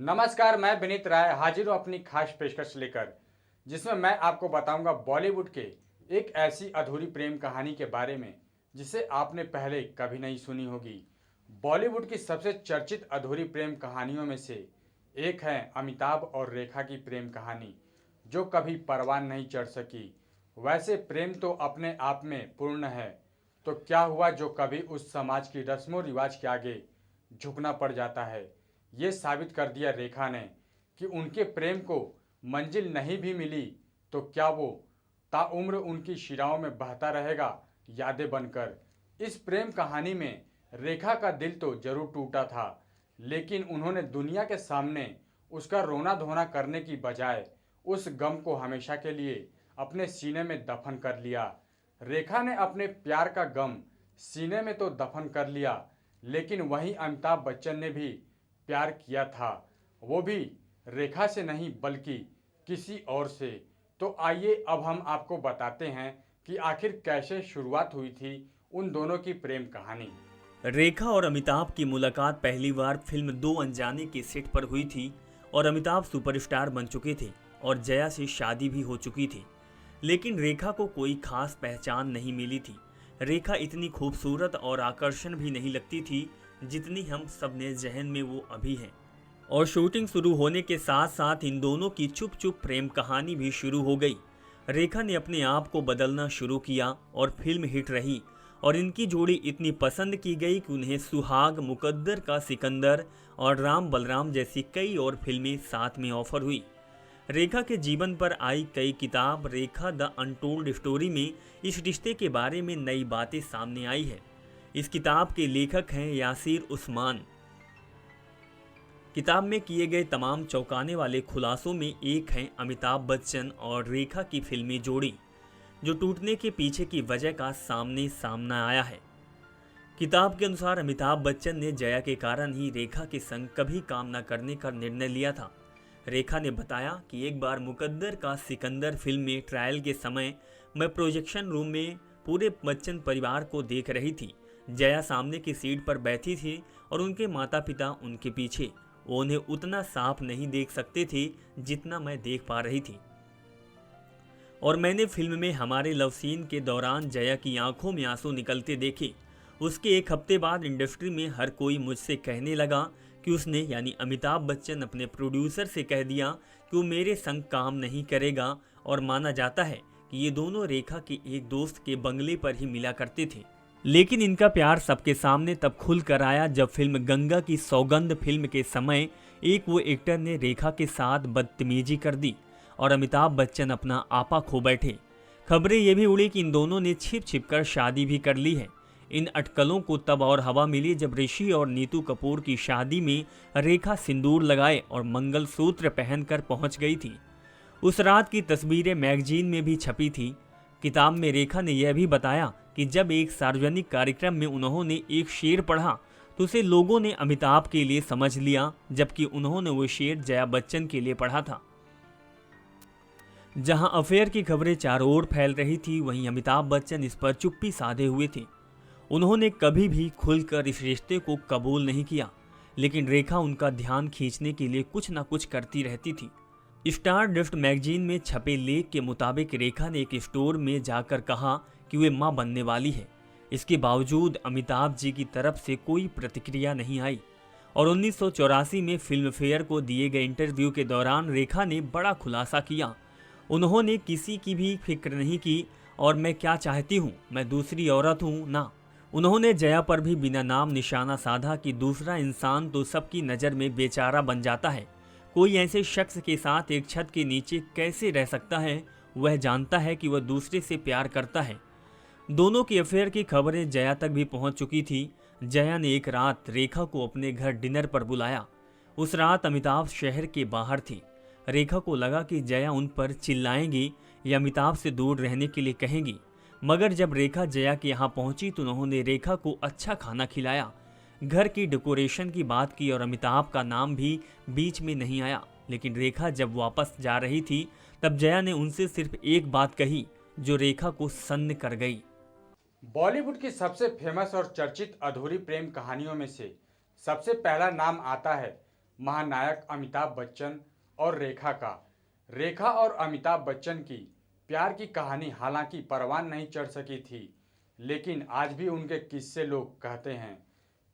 नमस्कार, मैं विनीत राय हाजिर हूँ अपनी खास पेशकश लेकर, जिसमें मैं आपको बताऊंगा बॉलीवुड के एक ऐसी अधूरी प्रेम कहानी के बारे में जिसे आपने पहले कभी नहीं सुनी होगी। बॉलीवुड की सबसे चर्चित अधूरी प्रेम कहानियों में से एक है अमिताभ और रेखा की प्रेम कहानी, जो कभी परवान नहीं चढ़ सकी। वैसे प्रेम तो अपने आप में पूर्ण है, तो क्या हुआ जो कभी उस समाज की रस्मों रिवाज के आगे झुकना पड़ जाता है। ये साबित कर दिया रेखा ने कि उनके प्रेम को मंजिल नहीं भी मिली तो क्या वो ताउम्र उनकी शिराओं में बहता रहेगा यादें बनकर। इस प्रेम कहानी में रेखा का दिल तो जरूर टूटा था, लेकिन उन्होंने दुनिया के सामने उसका रोना धोना करने की बजाय उस गम को हमेशा के लिए अपने सीने में दफन कर लिया। रेखा ने अपने प्यार का गम सीने में तो दफन कर लिया, लेकिन वहीं अमिताभ बच्चन ने भी प्यार किया था, वो भी रेखा से नहीं बल्कि किसी और से। तो आइए अब हम आपको बताते हैं कि आखिर कैसे शुरुआत हुई थी उन दोनों की प्रेम कहानी। रेखा और अमिताभ की मुलाकात पहली बार फिल्म दो अनजाने के सेट पर हुई थी और अमिताभ सुपरस्टार बन चुके थे और जया से शादी भी हो चुकी थी। लेकिन रेखा को कोई खास पहचान नहीं मिली थी। रेखा इतनी खूबसूरत और आकर्षण भी नहीं लगती थी जितनी हम सब ने जहन में वो अभी हैं। और शूटिंग शुरू होने के साथ साथ इन दोनों की चुप चुप प्रेम कहानी भी शुरू हो गई। रेखा ने अपने आप को बदलना शुरू किया और फिल्म हिट रही और इनकी जोड़ी इतनी पसंद की गई कि उन्हें सुहाग, मुकद्दर का सिकंदर और राम बलराम जैसी कई और फिल्में साथ में ऑफर हुई। रेखा के जीवन पर आई कई किताब रेखा द अनटोल्ड स्टोरी में इस रिश्ते के बारे में नई बातें सामने आई है। इस किताब के लेखक हैं यासिर उस्मान। किताब में किए गए तमाम चौंकाने वाले खुलासों में एक है अमिताभ बच्चन और रेखा की फिल्मी जोड़ी, जो टूटने के पीछे की वजह का सामने आया है। किताब के अनुसार अमिताभ बच्चन ने जया के कारण ही रेखा के संग कभी काम न करने का निर्णय लिया था। रेखा ने बताया कि एक बार मुकद्दर का सिकंदर फिल्म में ट्रायल के समय मैं प्रोजेक्शन रूम में पूरे बच्चन परिवार को देख रही थी। जया सामने की सीट पर बैठी थी और उनके माता पिता उनके पीछे। वो उन्हें उतना साफ नहीं देख सकते थे जितना मैं देख पा रही थी। और मैंने फिल्म में हमारे लव सीन के दौरान जया की आंखों में आंसू निकलते देखे। उसके एक हफ्ते बाद इंडस्ट्री में हर कोई मुझसे कहने लगा कि उसने यानी अमिताभ बच्चन अपने प्रोड्यूसर से कह दिया कि वो मेरे संग काम नहीं करेगा, और माना जाता है कि ये दोनों रेखा के एक दोस्त के बंगले पर ही मिला करते थे। लेकिन इनका प्यार सबके सामने तब खुल कर आया जब फिल्म गंगा की सौगंध फिल्म के समय एक वो एक्टर ने रेखा के साथ बदतमीजी कर दी और अमिताभ बच्चन अपना आपा खो बैठे। खबरें ये भी उड़ी कि इन दोनों ने छिप छिप कर शादी भी कर ली है। इन अटकलों को तब और हवा मिली जब ऋषि और नीतू कपूर की शादी में रेखा सिंदूर लगाए और मंगलसूत्र पहनकर पहुंच गई थी। उस रात की तस्वीरें मैगजीन में भी छपी थी। किताब में रेखा ने यह भी बताया कि जब एक सार्वजनिक कार्यक्रम में उन्होंने एक शेर पढ़ा तो उसे लोगों ने अमिताभ के लिए समझ लिया, जबकि उन्होंने वो शेर जया बच्चन के लिए पढ़ा था। जहां अफेयर की खबरें चारों ओर फैल रही थी, वहीं अमिताभ बच्चन इस पर चुप्पी साधे हुए थे। उन्होंने कभी भी खुलकर इस रिश्ते को कबूल नहीं किया, लेकिन रेखा उनका ध्यान खींचने के लिए कुछ न कुछ करती रहती थी। स्टार डस्ट मैगजीन में छपे लेख के मुताबिक रेखा ने एक स्टोर में जाकर कहा कि वे मां बनने वाली है। इसके बावजूद अमिताभ जी की तरफ से कोई प्रतिक्रिया नहीं आई और 1984 में फिल्म फेयर को दिए गए इंटरव्यू के दौरान रेखा ने बड़ा खुलासा किया। उन्होंने किसी की भी फिक्र नहीं की और मैं क्या चाहती हूँ, मैं दूसरी औरत हूँ ना। उन्होंने जया पर भी बिना नाम निशाना साधा कि दूसरा इंसान तो सबकी नज़र में बेचारा बन जाता है। कोई ऐसे शख्स के साथ एक छत के नीचे कैसे रह सकता है, वह जानता है कि वह दूसरे से प्यार करता है। दोनों की अफेयर की खबरें जया तक भी पहुंच चुकी थी। जया ने एक रात रेखा को अपने घर डिनर पर बुलाया। उस रात अमिताभ शहर के बाहर थी। रेखा को लगा कि जया उन पर चिल्लाएंगी या अमिताभ से दूर रहने के लिए कहेंगी, मगर जब रेखा जया के यहाँ पहुंची तो उन्होंने रेखा को अच्छा खाना खिलाया, घर की डेकोरेशन की बात की और अमिताभ का नाम भी बीच में नहीं आया। लेकिन रेखा जब वापस जा रही थी तब जया ने उनसे सिर्फ एक बात कही जो रेखा को सन्न कर गई। बॉलीवुड की सबसे फेमस और चर्चित अधूरी प्रेम कहानियों में से सबसे पहला नाम आता है महानायक अमिताभ बच्चन और रेखा का। रेखा और अमिताभ बच्चन की प्यार की कहानी हालांकि परवान नहीं चढ़ सकी थी, लेकिन आज भी उनके किस्से लोग कहते हैं।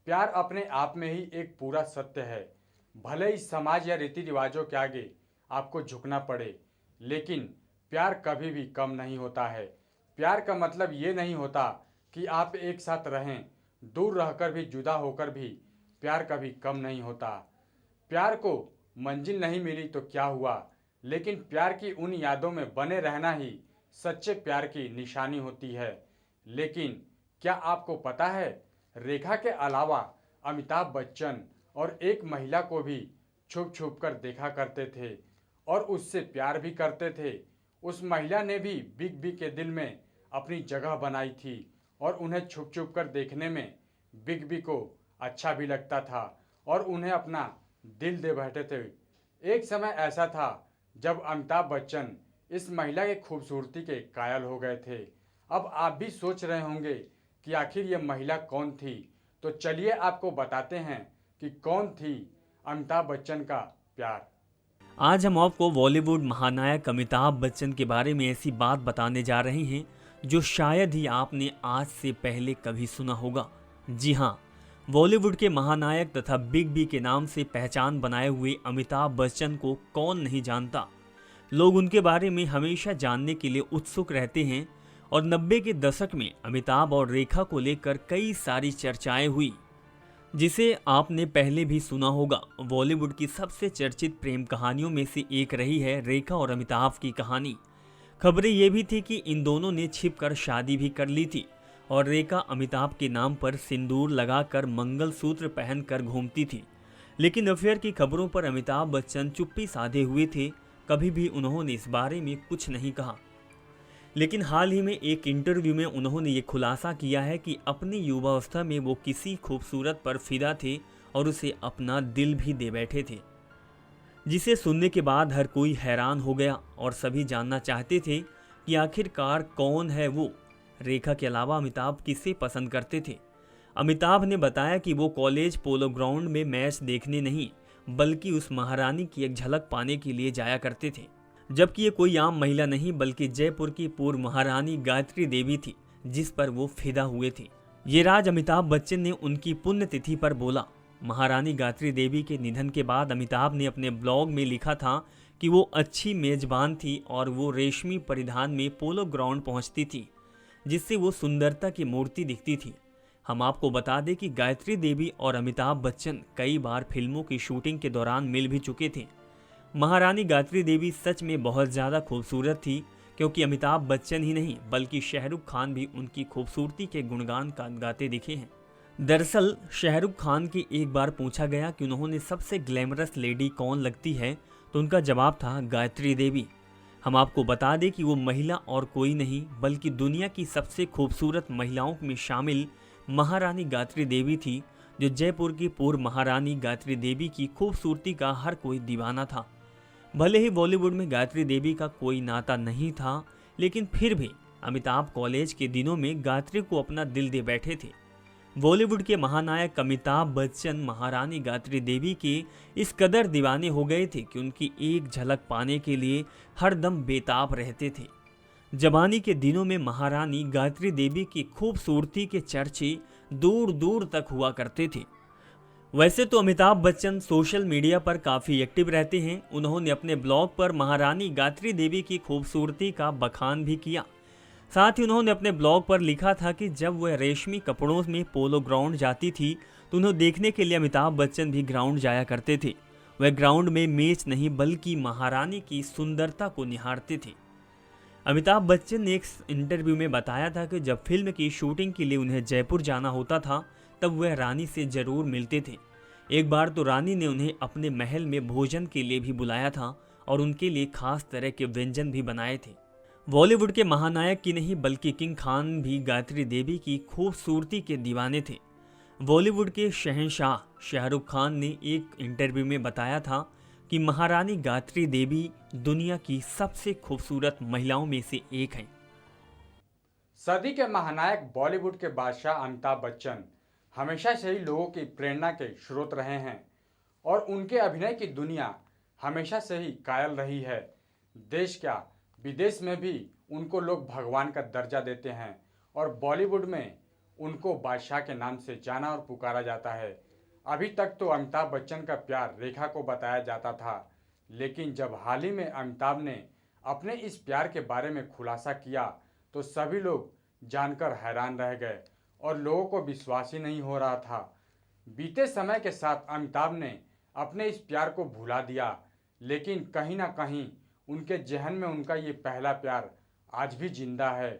प्यार अपने आप में ही एक पूरा सत्य है। भले ही समाज या रीति रिवाजों के आगे आपको झुकना पड़े, लेकिन प्यार कभी भी कम नहीं होता है। प्यार का मतलब ये नहीं होता कि आप एक साथ रहें, दूर रहकर भी, जुदा होकर भी प्यार कभी कम नहीं होता। प्यार को मंजिल नहीं मिली तो क्या हुआ, लेकिन प्यार की उन यादों में बने रहना ही सच्चे प्यार की निशानी होती है। लेकिन क्या आपको पता है, रेखा के अलावा अमिताभ बच्चन और एक महिला को भी छुप छुप कर देखा करते थे और उससे प्यार भी करते थे। उस महिला ने भी बिग बी के दिल में अपनी जगह बनाई थी और उन्हें छुप छुप कर देखने में बिग बी को अच्छा भी लगता था और उन्हें अपना दिल दे बैठे थे। एक समय ऐसा था जब अमिताभ बच्चन इस महिला की खूबसूरती के कायल हो गए थे। अब आप भी सोच रहे होंगे कि आखिर ये महिला कौन थी, तो चलिए आपको बताते हैं कि कौन थी अमिताभ बच्चन का प्यार। आज हम आपको बॉलीवुड महानायक अमिताभ बच्चन के बारे में ऐसी बात बताने जा रहे हैं जो शायद ही आपने आज से पहले कभी सुना होगा। जी हाँ, बॉलीवुड के महानायक तथा बिग बी के नाम से पहचान बनाए हुए अमिताभ बच्चन को कौन नहीं जानता। लोग उनके बारे में हमेशा जानने के लिए उत्सुक रहते हैं और 90 के दशक में अमिताभ और रेखा को लेकर कई सारी चर्चाएं हुई, जिसे आपने पहले भी सुना होगा। बॉलीवुड की सबसे चर्चित प्रेम कहानियों में से एक रही है रेखा और अमिताभ की कहानी। खबरें ये भी थी कि इन दोनों ने छिपकर शादी भी कर ली थी और रेखा अमिताभ के नाम पर सिंदूर लगाकर मंगलसूत्र पहनकर घूमती थी। लेकिन अफेयर की खबरों पर अमिताभ बच्चन चुप्पी साधे हुए थे, कभी भी उन्होंने इस बारे में कुछ नहीं कहा। लेकिन हाल ही में एक इंटरव्यू में उन्होंने ये खुलासा किया है कि अपनी युवावस्था में वो किसी खूबसूरत पर फिदा थे और उसे अपना दिल भी दे बैठे थे, जिसे सुनने के बाद हर कोई हैरान हो गया और सभी जानना चाहते थे कि आखिरकार कौन है वो। रेखा के अलावा अमिताभ किसे पसंद करते थे। अमिताभ ने बताया कि वो कॉलेज पोलो ग्राउंड में मैच देखने नहीं, बल्कि उस महारानी की एक झलक पाने के लिए जाया करते थे। जबकि ये कोई आम महिला नहीं, बल्कि जयपुर की पूर्व महारानी गायत्री देवी थी, जिस पर वो फिदा हुए थे। ये राज अमिताभ बच्चन ने उनकी पुण्यतिथि पर बोला। महारानी गायत्री देवी के निधन के बाद अमिताभ ने अपने ब्लॉग में लिखा था कि वो अच्छी मेजबान थी और वो रेशमी परिधान में पोलो ग्राउंड पहुंचती थी, जिससे वो सुंदरता की मूर्ति दिखती थी। हम आपको बता दें कि गायत्री देवी और अमिताभ बच्चन कई बार फिल्मों की शूटिंग के दौरान मिल भी चुके थे। महारानी गायत्री देवी सच में बहुत ज़्यादा खूबसूरत थी, क्योंकि अमिताभ बच्चन ही नहीं बल्कि शाहरुख खान भी उनकी खूबसूरती के गुणगान गाते दिखे हैं। दरअसल शाहरुख खान की एक बार पूछा गया कि उन्होंने सबसे ग्लैमरस लेडी कौन लगती है, तो उनका जवाब था गायत्री देवी। हम आपको बता दें कि वो महिला और कोई नहीं बल्कि दुनिया की सबसे खूबसूरत महिलाओं में शामिल महारानी गायत्री देवी थी, जो जयपुर की पूर्व महारानी गायत्री देवी की खूबसूरती का हर कोई दीवाना था। भले ही बॉलीवुड में गायत्री देवी का कोई नाता नहीं था, लेकिन फिर भी अमिताभ कॉलेज के दिनों में गायत्री को अपना दिल दे बैठे थे। बॉलीवुड के महानायक अमिताभ बच्चन महारानी गायत्री देवी के इस कदर दीवाने हो गए थे कि उनकी एक झलक पाने के लिए हरदम बेताब रहते थे। जवानी के दिनों में महारानी गायत्री देवी की खूबसूरती के चर्चे दूर दूर तक हुआ करते थे। वैसे तो अमिताभ बच्चन सोशल मीडिया पर काफ़ी एक्टिव रहते हैं। उन्होंने अपने ब्लॉग पर महारानी गायत्री देवी की खूबसूरती का बखान भी किया। साथ ही उन्होंने अपने ब्लॉग पर लिखा था कि जब वह रेशमी कपड़ों में पोलो ग्राउंड जाती थी तो उन्हें देखने के लिए अमिताभ बच्चन भी ग्राउंड जाया करते थे। वह ग्राउंड में मैच नहीं बल्कि महारानी की सुंदरता को निहारते थे। अमिताभ बच्चन ने एक इंटरव्यू में बताया था कि जब फिल्म की शूटिंग के लिए उन्हें जयपुर जाना होता था तब वह रानी से जरूर मिलते थे। एक बार तो रानी ने उन्हें अपने महल में भोजन के लिए भी बुलाया था और उनके लिए खास तरह के व्यंजन भी बनाए थे। बॉलीवुड के महानायक की नहीं बल्कि किंग खान भी गायत्री देवी की खूबसूरती के दीवाने थे। बॉलीवुड के शहंशाह शाहरुख खान ने एक इंटरव्यू में बताया था कि महारानी गायत्री देवी दुनिया की सबसे खूबसूरत महिलाओं में से एक हैं। सदी के महानायक बॉलीवुड के बादशाह अमिताभ बच्चन हमेशा से ही लोगों की प्रेरणा के स्रोत रहे हैं और उनके अभिनय की दुनिया हमेशा से ही कायल रही है। देश क्या, विदेश में भी उनको लोग भगवान का दर्जा देते हैं और बॉलीवुड में उनको बादशाह के नाम से जाना और पुकारा जाता है। अभी तक तो अमिताभ बच्चन का प्यार रेखा को बताया जाता था, लेकिन जब हाल ही में अमिताभ ने अपने इस प्यार के बारे में खुलासा किया तो सभी लोग जानकर हैरान रह गए और लोगों को विश्वास ही नहीं हो रहा था। बीते समय के साथ अमिताभ ने अपने इस प्यार को भुला दिया, लेकिन कहीं ना कहीं उनके जहन में उनका ये पहला प्यार आज भी जिंदा है।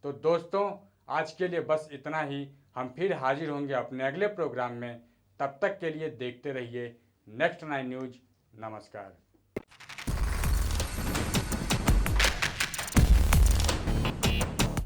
तो दोस्तों, आज के लिए बस इतना ही। हम फिर हाजिर होंगे अपने अगले प्रोग्राम में। तब तक के लिए देखते रहिए नेक्स्ट 9 न्यूज़। नमस्कार।